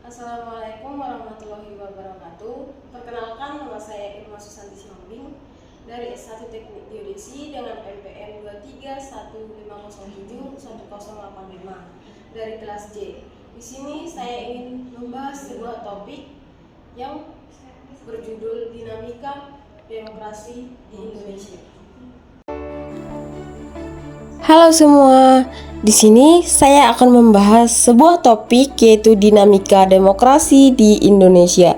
Assalamualaikum warahmatullahi wabarakatuh. Perkenalkan, nama saya Irma Susanti Sihombing dari S1 Teknik Geodesi dengan NPM 23150071085 dari kelas J. Di sini saya ingin membahas sebuah topik yang berjudul dinamika demokrasi di Indonesia. Halo semua, di sini saya akan membahas sebuah topik yaitu dinamika demokrasi di Indonesia.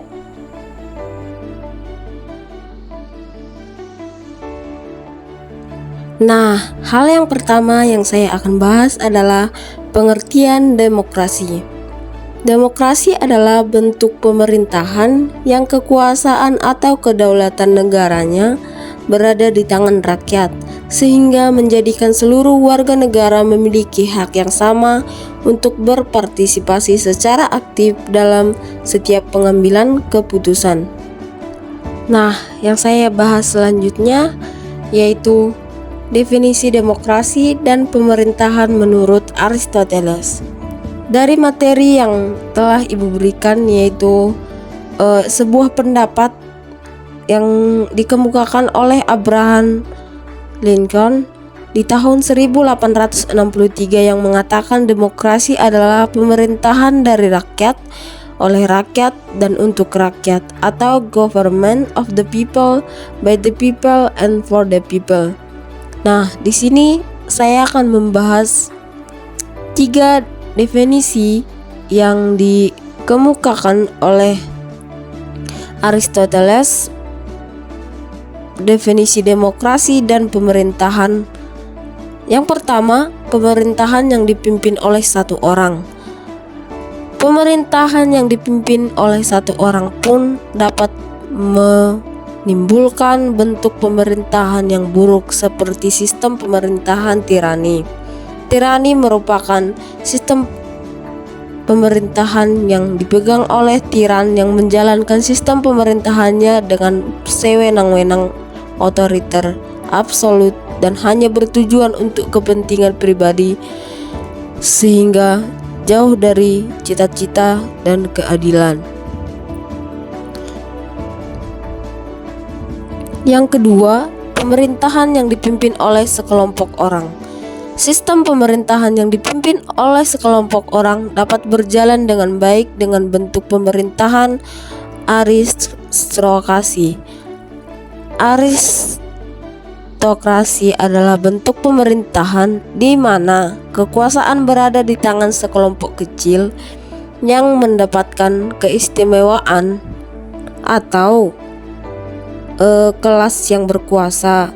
Nah, hal yang pertama yang saya akan bahas adalah pengertian demokrasi. Demokrasi adalah bentuk pemerintahan yang kekuasaan atau kedaulatan negaranya berada di tangan rakyat, sehingga menjadikan seluruh warga negara memiliki hak yang sama untuk berpartisipasi secara aktif dalam setiap pengambilan keputusan. Nah, yang saya bahas selanjutnya yaitu definisi demokrasi dan pemerintahan menurut Aristoteles. Dari materi yang telah Ibu berikan yaitu sebuah pendapat yang dikemukakan oleh Abraham Lincoln di tahun 1863 yang mengatakan demokrasi adalah pemerintahan dari rakyat, oleh rakyat, dan untuk rakyat, atau government of the people, by the people, and for the people. Nah, di sini saya akan membahas 3 definisi yang dikemukakan oleh Aristoteles, definisi demokrasi dan pemerintahan. Yang pertama, pemerintahan yang dipimpin oleh satu orang. Pemerintahan yang dipimpin oleh satu orang pun dapat menimbulkan bentuk pemerintahan yang buruk seperti sistem pemerintahan tirani. Tirani merupakan sistem pemerintahan yang dipegang oleh tiran yang menjalankan sistem pemerintahannya dengan sewenang-wenang, otoriter, absolut, dan hanya bertujuan untuk kepentingan pribadi sehingga jauh dari cita-cita dan keadilan. Yang kedua, pemerintahan yang dipimpin oleh sekelompok orang. Sistem pemerintahan yang dipimpin oleh sekelompok orang dapat berjalan dengan baik dengan bentuk pemerintahan aristokrasi. Aristokrasi adalah bentuk pemerintahan di mana kekuasaan berada di tangan sekelompok kecil yang mendapatkan keistimewaan atau kelas yang berkuasa.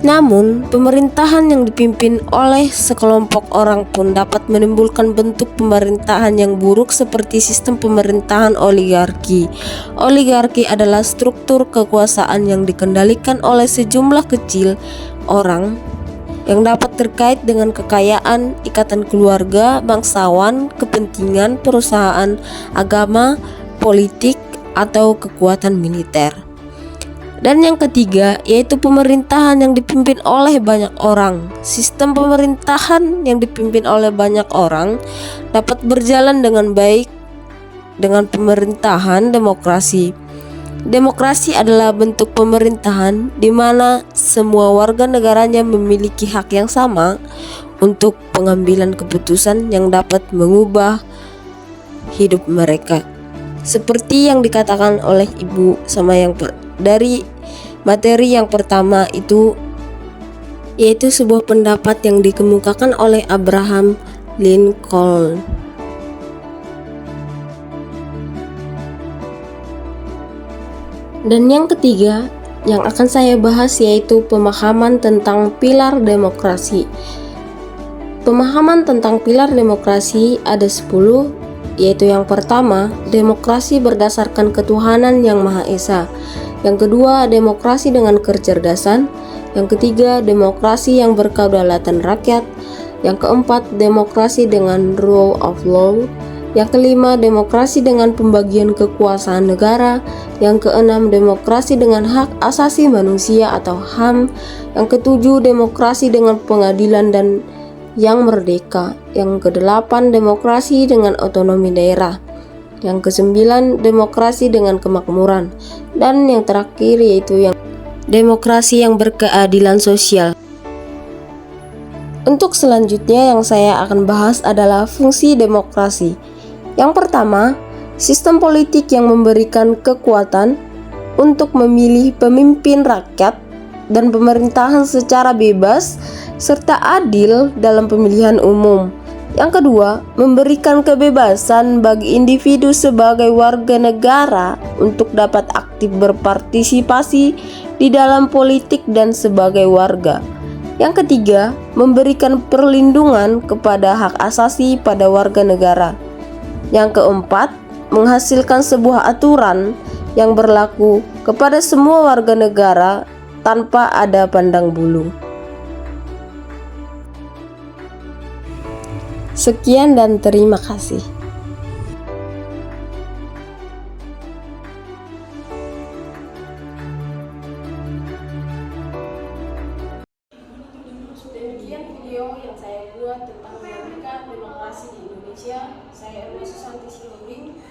Namun, pemerintahan yang dipimpin oleh sekelompok orang pun dapat menimbulkan bentuk pemerintahan yang buruk seperti sistem pemerintahan oligarki. Oligarki adalah struktur kekuasaan yang dikendalikan oleh sejumlah kecil orang yang dapat terkait dengan kekayaan, ikatan keluarga, bangsawan, kepentingan, perusahaan, agama, politik, atau kekuatan militer. Dan yang ketiga yaitu pemerintahan yang dipimpin oleh banyak orang. Sistem pemerintahan yang dipimpin oleh banyak orang dapat berjalan dengan baik dengan pemerintahan demokrasi. Demokrasi adalah bentuk pemerintahan di mana semua warga negaranya memiliki hak yang sama untuk pengambilan keputusan yang dapat mengubah hidup mereka. Seperti yang dikatakan oleh Ibu sama yang dari materi yang pertama itu yaitu sebuah pendapat yang dikemukakan oleh Abraham Lincoln. Dan yang ketiga yang akan saya bahas yaitu pemahaman tentang pilar demokrasi. Pemahaman tentang pilar demokrasi ada 10, yaitu yang pertama, demokrasi berdasarkan ketuhanan yang Maha Esa. Yang kedua, demokrasi dengan kecerdasan. Yang ketiga, demokrasi yang berkedaulatan rakyat. Yang keempat, demokrasi dengan rule of law. Yang kelima, demokrasi dengan pembagian kekuasaan negara. Yang keenam, demokrasi dengan hak asasi manusia atau HAM. Yang ketujuh, demokrasi dengan pengadilan dan yang merdeka. Yang kedelapan, demokrasi dengan otonomi daerah. Yang kesembilan, demokrasi dengan kemakmuran. Dan yang terakhir yaitu yang demokrasi yang berkeadilan sosial. Untuk selanjutnya yang saya akan bahas adalah fungsi demokrasi. Yang pertama, sistem politik yang memberikan kekuatan untuk memilih pemimpin rakyat dan pemerintahan secara bebas serta adil dalam pemilihan umum. Yang kedua, memberikan kebebasan bagi individu sebagai warga negara untuk dapat aktif berpartisipasi di dalam politik dan sebagai warga. Yang ketiga, memberikan perlindungan kepada hak asasi pada warga negara. Yang keempat, menghasilkan sebuah aturan yang berlaku kepada semua warga negara tanpa ada pandang bulu. Sekian dan terima kasih. Demikian video yang saya buat tentang dinamika demokrasi di Indonesia. Saya Erna Susanti Sihombing.